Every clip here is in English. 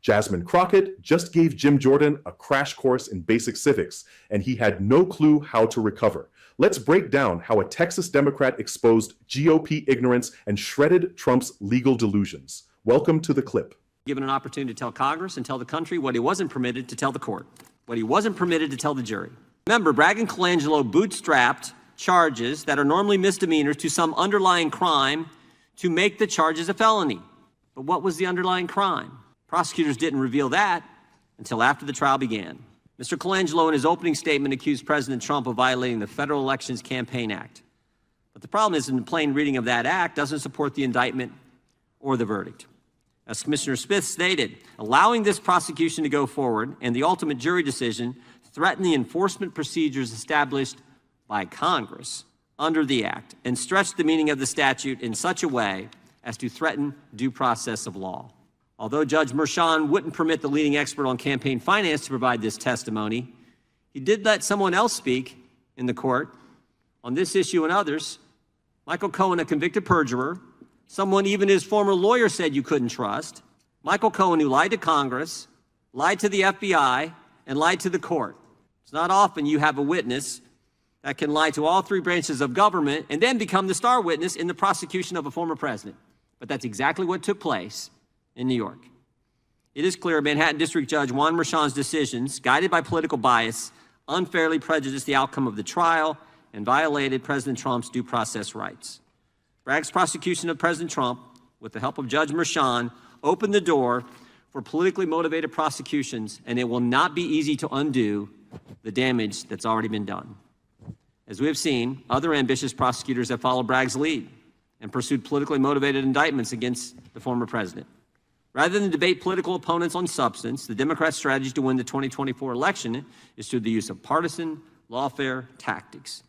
Jasmine Crockett just gave Jim Jordan a crash course in basic civics, and he had no clue how to recover. Let's break down how a Texas Democrat exposed GOP ignorance and shredded Trump's legal delusions. Welcome to the clip. Given an opportunity to tell Congress and tell the country what he wasn't permitted to tell the court, what he wasn't permitted to tell the jury. Remember, Bragg and Colangelo bootstrapped charges that are normally misdemeanors to some underlying crime to make the charges a felony. But what was the underlying crime? Prosecutors didn't reveal that until after the trial began. Mr. Colangelo, in his opening statement, accused President Trump of violating the Federal Elections Campaign Act. But the problem is, in the plain reading of that act doesn't support the indictment or the verdict. As Commissioner Smith stated, allowing this prosecution to go forward and the ultimate jury decision threaten the enforcement procedures established by Congress under the act and stretch the meaning of the statute in such a way as to threaten due process of law. Although Judge Merchan wouldn't permit the leading expert on campaign finance to provide this testimony, he did let someone else speak in the court on this issue and others. Michael Cohen, a convicted perjurer, someone even his former lawyer said you couldn't trust. Michael Cohen, who lied to Congress, lied to the FBI, and lied to the court. It's not often you have a witness that can lie to all three branches of government and then become the star witness in the prosecution of a former president. But that's exactly what took place in New York. It is clear Manhattan District Judge Juan Merchan's decisions, guided by political bias, unfairly prejudiced the outcome of the trial and violated President Trump's due process rights. Bragg's prosecution of President Trump, with the help of Judge Merchan, opened the door for politically motivated prosecutions, and it will not be easy to undo the damage that's already been done. As we have seen, other ambitious prosecutors have followed Bragg's lead and pursued politically motivated indictments against the former president. Rather than debate political opponents on substance, the Democrats' strategy to win the 2024 election is through the use of partisan, lawfare tactics.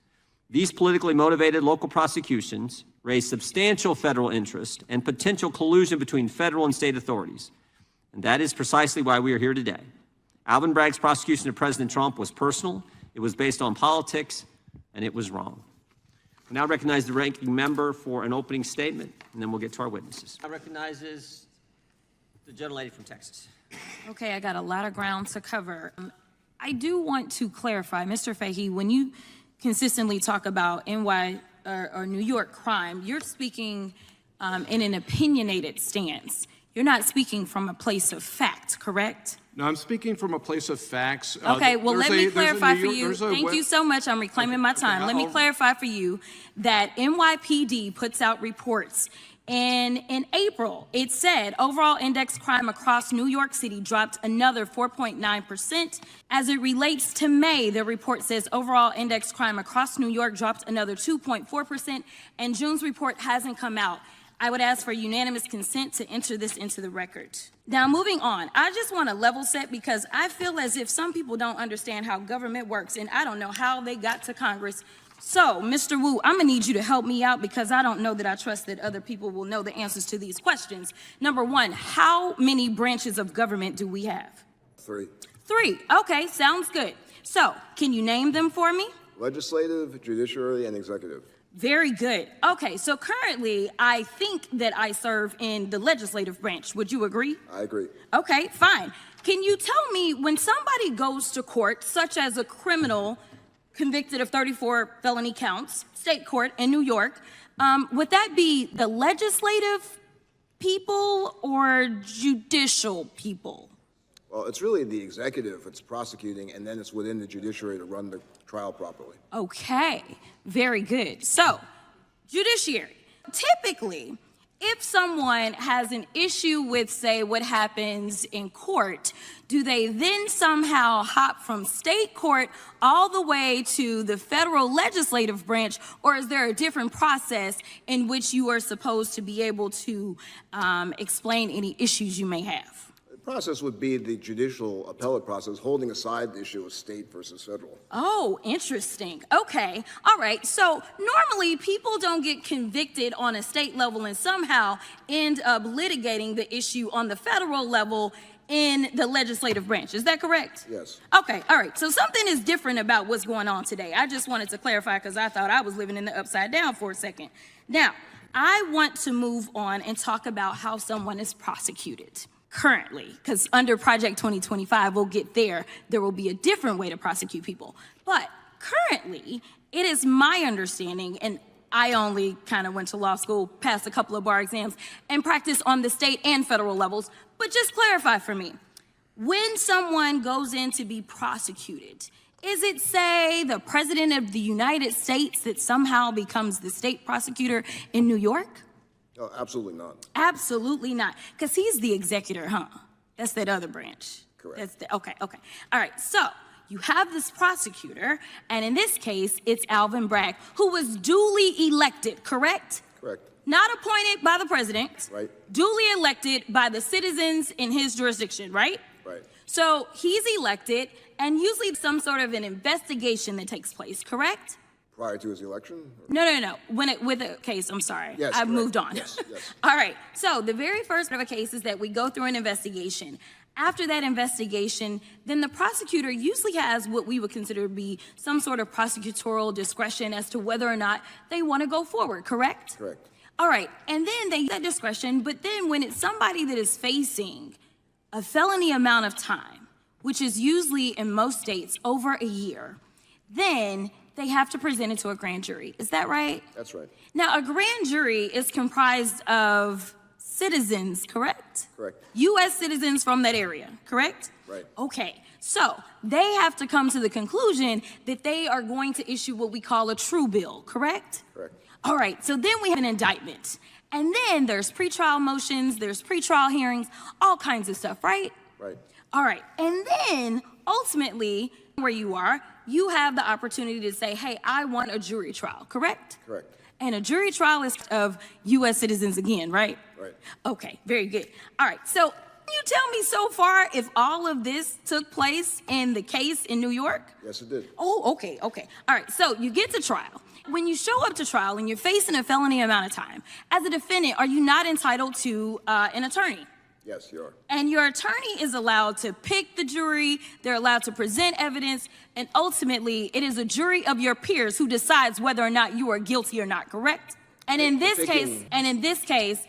These politically motivated local prosecutions raise substantial federal interest and potential collusion between federal and state authorities. And that is precisely why we are here today. Alvin Bragg's prosecution of President Trump was personal, it was based on politics, and it was wrong. We now recognize the ranking member for an opening statement, and then we'll get to our witnesses. I recognize the gentlelady from Texas. Okay, I got a lot of ground to cover. I do want to clarify, Mr. Fahey, when you consistently talk about NY or New York crime, you're speaking in an opinionated stance. You're not speaking from a place of fact, correct? No, I'm speaking from a place of facts. Okay, well, let me clarify for you. Thank you so much. I'm reclaiming my time. Let me clarify for you that NYPD puts out reports. And in April, it said overall index crime across New York City dropped another 4.9%. As it relates to May, the report says overall index crime across New York dropped another 2.4%, and June's report hasn't come out. I would ask for unanimous consent to enter this into the record. Now, moving on, I just want to level set because I feel as if some people don't understand how government works, and I don't know how they got to Congress. So, Mr. Wu, I'm going to need you to help me out because I don't know that I trust that other people will know the answers to these questions. Number one, how many branches of government do we have? 3. 3. Okay, sounds good. So, can you name them for me? Legislative, judiciary, and executive. Very good. Okay, so currently, I think that I serve in the legislative branch. Would you agree? I agree. Okay, fine. Can you tell me when somebody goes to court, such as a criminal convicted of 34 felony counts, state court in New York, would that be the legislative people or judicial people? Well, it's really the executive that's prosecuting, and then it's within the judiciary to run the trial properly. Okay, very good. So, judiciary. Typically, if someone has an issue with, say, what happens in court, do they then somehow hop from state court all the way to the federal legislative branch, or is there a different process in which you are supposed to be able to explain any issues you may have? The process would be the judicial appellate process, holding aside the issue of state versus federal. Oh, interesting. Okay. All right. So normally people don't get convicted on a state level and somehow end up litigating the issue on the federal level in the legislative branch. Is that correct? Yes. Okay. All right. So something is different about what's going on today. I just wanted to clarify because I thought I was living in the upside down for a second. Now, I want to move on and talk about how someone is prosecuted. currently, because under Project 2025, we'll get there. There will be a different way to prosecute people. But currently, it is my understanding, and I only kind of went to law school, passed a couple of bar exams, and practiced on the state and federal levels. But just clarify for me, when someone goes in to be prosecuted, is it, say, the President of the United States that somehow becomes the state prosecutor in New York? Oh, absolutely not. Absolutely not, because he's the executor, huh? That's that other branch. Correct. Okay. All right, so you have this prosecutor, and in this case, it's Alvin Bragg, who was duly elected, correct? Correct. Not appointed by the president. Right. Duly elected by the citizens in his jurisdiction, right? Right. So he's elected, and usually some sort of an investigation that takes place, correct? Prior to his election? No. With a case, I'm sorry. Yes, I've correct. moved on. Yes. All right. So the very first of a case is that we go through an investigation. After that investigation, then the prosecutor usually has what we would consider to be some sort of prosecutorial discretion as to whether or not they want to go forward, correct? Correct. All right. And then they use that discretion, but then when it's somebody that is facing a felony amount of time, which is usually in most states over a year, then they have to present it to a grand jury. Is that right? That's right. Now, a grand jury is comprised of citizens, correct? Correct. U.S. citizens from that area, correct? Right. Okay, so they have to come to the conclusion that they are going to issue what we call a true bill, correct? Correct. All right, so then we have an indictment. And then there's pretrial motions, there's pretrial hearings, all kinds of stuff, right? Right. All right, and then ultimately, where you are, you have the opportunity to say, hey, I want a jury trial, correct? Correct. And a jury trial is of U.S. citizens again, right? Right. Okay, very good. All right, so can you tell me so far if all of this took place in the case in New York? Yes, it did. Oh, okay. All right, so you get to trial. When you show up to trial and you're facing a felony amount of time, as a defendant, are you not entitled to an attorney? Yes, you are. And your attorney is allowed to pick the jury, they're allowed to present evidence, and ultimately it is a jury of your peers who decides whether or not you are guilty or not, correct? And in this case,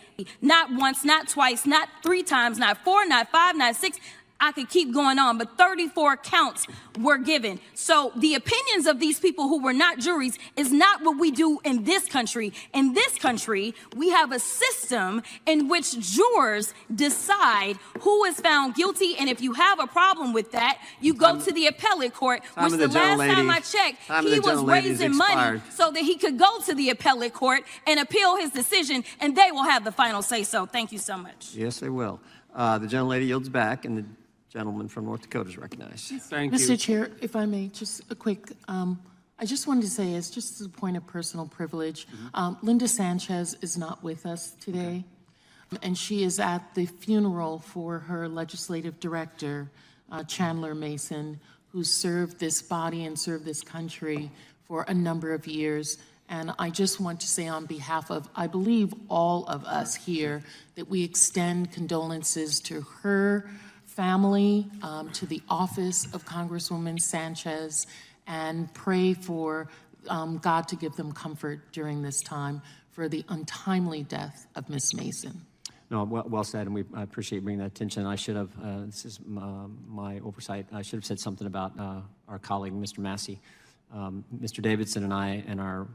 not once, not twice, not 3 times, not 4, not 5, not 6, I could keep going on, but 34 counts were given. So the opinions of these people who were not juries is not what we do in this country. In this country, we have a system in which jurors decide who is found guilty, and if you have a problem with that, you go to the appellate court, which the last time I checked, he was raising money so that he could go to the appellate court and appeal his decision, and they will have the final say-so. Thank you so much. Yes, they will. The gentlelady yields back, and the gentleman from North Dakota is recognized. Thank you. Mr. Chair, if I may, just a quick, I just wanted to say, as just a point of personal privilege, Linda Sanchez is not with us today, and she is at the funeral for her legislative director, Chandler Mason, who served this body and served this country for a number of years. And I just want to say on behalf of, I believe, all of us here, that we extend condolences to her family, to the office of Congresswoman Sanchez, and pray for God to give them comfort during this time for the untimely death of Ms. Mason. No, well said, and I appreciate bringing that attention. I should have, this is my oversight, I should have said something about our colleague, Mr. Massey. Mr. Davidson and I and our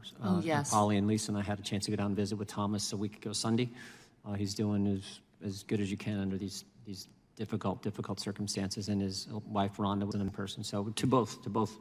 Polly and Lisa and I had a chance to go down and visit with Thomas a week ago Sunday. He's doing as good as you can under these difficult circumstances, and his wife Rhonda was in person. So to both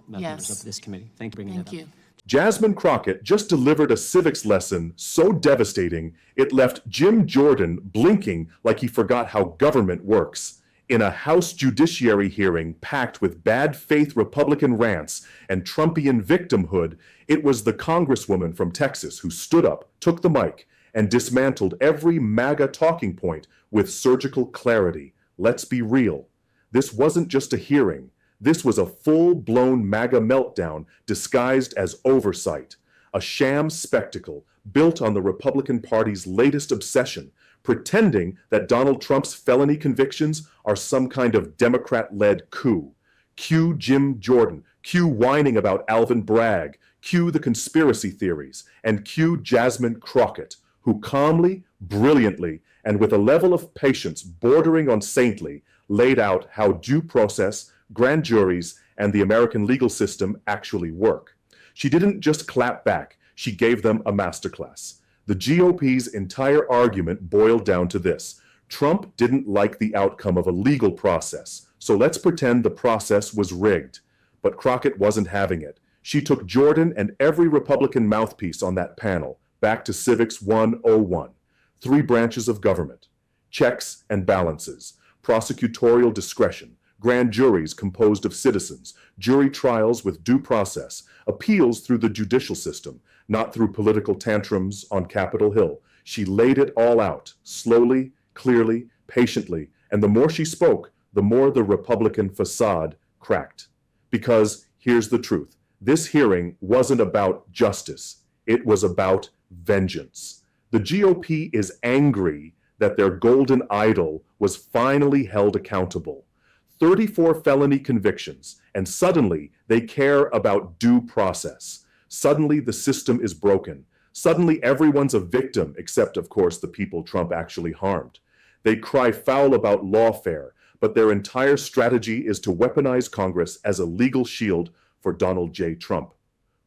members of this committee, thank you for bringing that up. Thank you. Jasmine Crockett just delivered a civics lesson so devastating it left Jim Jordan blinking like he forgot how government works. In a House Judiciary hearing packed with bad faith Republican rants and Trumpian victimhood, it was the Congresswoman from Texas who stood up, took the mic, and dismantled every MAGA talking point with surgical clarity. Let's be real. This wasn't just a hearing. This was a full-blown MAGA meltdown disguised as oversight, a sham spectacle built on the Republican Party's latest obsession, pretending that Donald Trump's felony convictions are some kind of Democrat-led coup. Cue Jim Jordan, cue whining about Alvin Bragg, cue the conspiracy theories, and cue Jasmine Crockett, who calmly, brilliantly, and with a level of patience bordering on saintly, laid out how due process, grand juries, and the American legal system actually work. She didn't just clap back, she gave them a masterclass. The GOP's entire argument boiled down to this: Trump didn't like the outcome of a legal process, so let's pretend the process was rigged. But Crockett wasn't having it. She took Jordan and every Republican mouthpiece on that panel back to Civics 101. 3 branches of government: checks and balances, prosecutorial discretion, grand juries composed of citizens, jury trials with due process, appeals through the judicial system, not through political tantrums on Capitol Hill. She laid it all out, slowly, clearly, patiently, and the more she spoke, the more the Republican facade cracked. Because here's the truth: this hearing wasn't about justice, it was about vengeance. The GOP is angry that their golden idol was finally held accountable. 34 felony convictions, and suddenly they care about due process. Suddenly the system is broken. Suddenly everyone's a victim, except of course the people Trump actually harmed. They cry foul about lawfare, but their entire strategy is to weaponize Congress as a legal shield for Donald J. Trump.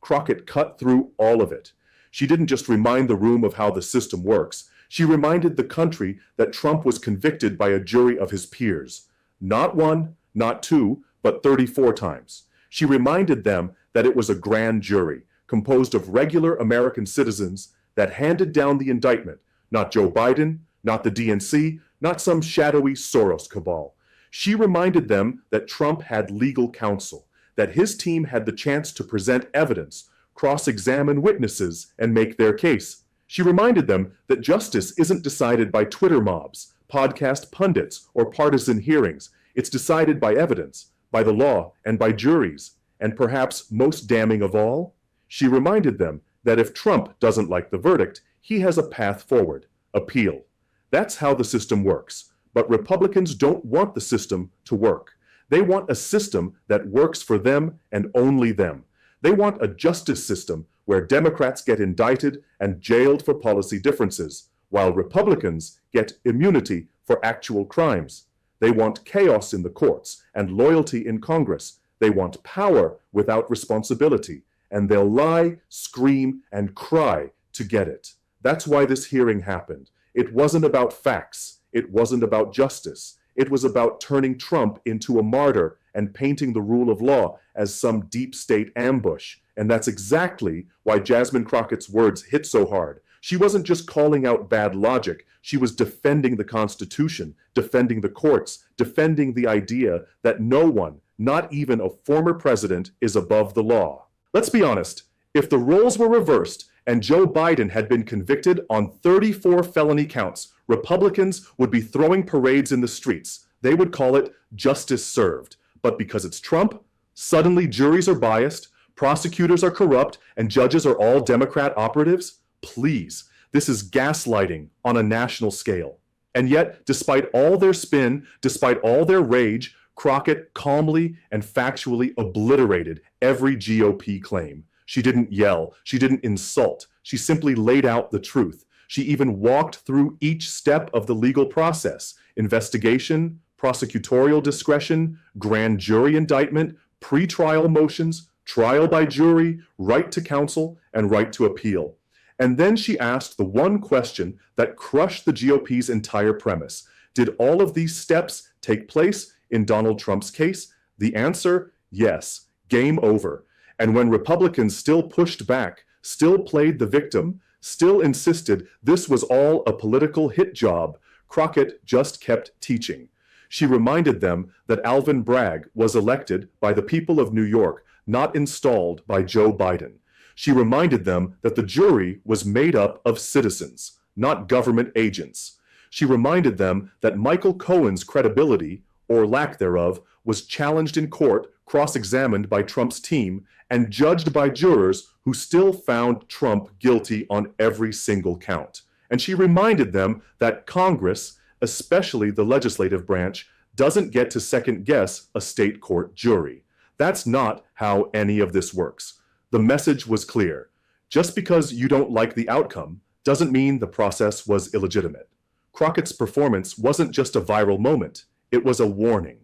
Crockett cut through all of it. She didn't just remind the room of how the system works. She reminded the country that Trump was convicted by a jury of his peers. Not 1, not 2, but 34 times. She reminded them that it was a grand jury, composed of regular American citizens, that handed down the indictment, not Joe Biden, not the DNC, not some shadowy Soros cabal. She reminded them that Trump had legal counsel, that his team had the chance to present evidence, cross-examine witnesses, and make their case. She reminded them that justice isn't decided by Twitter mobs, podcast pundits, or partisan hearings. It's decided by evidence, by the law, and by juries. And perhaps most damning of all, she reminded them that if Trump doesn't like the verdict, he has a path forward: appeal. That's how the system works. But Republicans don't want the system to work. They want a system that works for them and only them. They want a justice system where Democrats get indicted and jailed for policy differences, while Republicans get immunity for actual crimes. They want chaos in the courts and loyalty in Congress. They want power without responsibility, and they'll lie, scream, and cry to get it. That's why this hearing happened. It wasn't about facts. It wasn't about justice. It was about turning Trump into a martyr and painting the rule of law as some deep state ambush. And that's exactly why Jasmine Crockett's words hit so hard. She wasn't just calling out bad logic. She was defending the Constitution, defending the courts, defending the idea that no one, not even a former president, is above the law. Let's be honest. If the roles were reversed and Joe Biden had been convicted on 34 felony counts, Republicans would be throwing parades in the streets. They would call it justice served. But because it's Trump, suddenly juries are biased, prosecutors are corrupt, and judges are all Democrat operatives? Please, this is gaslighting on a national scale. And yet, despite all their spin, despite all their rage, Crockett calmly and factually obliterated every GOP claim. She didn't yell, she didn't insult, she simply laid out the truth. She even walked through each step of the legal process: investigation, prosecutorial discretion, grand jury indictment, pretrial motions, trial by jury, right to counsel, and right to appeal. And then she asked the one question that crushed the GOP's entire premise. Did all of these steps take place in Donald Trump's case? The answer, yes. Game over. And when Republicans still pushed back, still played the victim, still insisted this was all a political hit job, Crockett just kept teaching. She reminded them that Alvin Bragg was elected by the people of New York, not installed by Joe Biden. She reminded them that the jury was made up of citizens, not government agents. She reminded them that Michael Cohen's credibility, or lack thereof, was challenged in court, cross-examined by Trump's team, and judged by jurors who still found Trump guilty on every single count. And she reminded them that Congress, especially the legislative branch, doesn't get to second-guess a state court jury. That's not how any of this works. The message was clear. Just because you don't like the outcome doesn't mean the process was illegitimate. Crockett's performance wasn't just a viral moment. It was a warning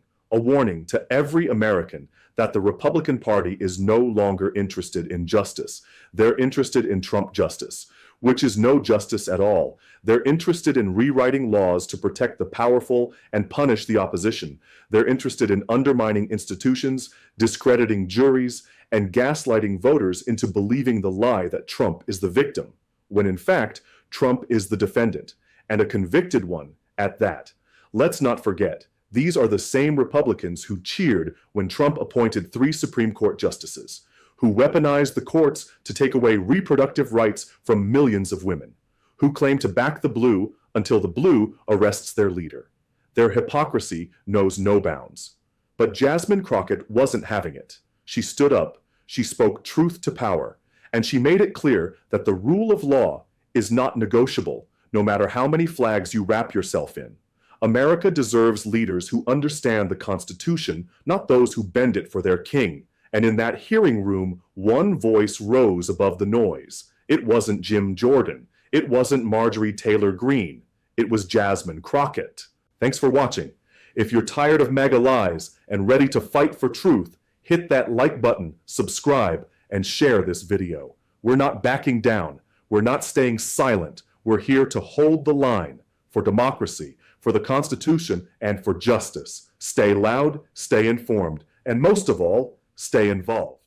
to every American that the Republican Party is no longer interested in justice. They're interested in Trump justice, which is no justice at all. They're interested in rewriting laws to protect the powerful and punish the opposition. They're interested in undermining institutions, discrediting juries, and gaslighting voters into believing the lie that Trump is the victim, when in fact, Trump is the defendant, and a convicted one at that. Let's not forget, these are the same Republicans who cheered when Trump appointed 3 Supreme Court justices, who weaponized the courts to take away reproductive rights from millions of women, who claim to back the blue until the blue arrests their leader. Their hypocrisy knows no bounds. But Jasmine Crockett wasn't having it. She stood up, she spoke truth to power, and she made it clear that the rule of law is not negotiable, no matter how many flags you wrap yourself in. America deserves leaders who understand the Constitution, not those who bend it for their king. And in that hearing room, one voice rose above the noise. It wasn't Jim Jordan. It wasn't Marjorie Taylor Greene. It was Jasmine Crockett. Thanks for watching. If you're tired of mega lies and ready to fight for truth, hit that like button, subscribe, and share this video. We're not backing down. We're not staying silent. We're here to hold the line for democracy, for the Constitution, and for justice. Stay loud, stay informed, and most of all, stay involved.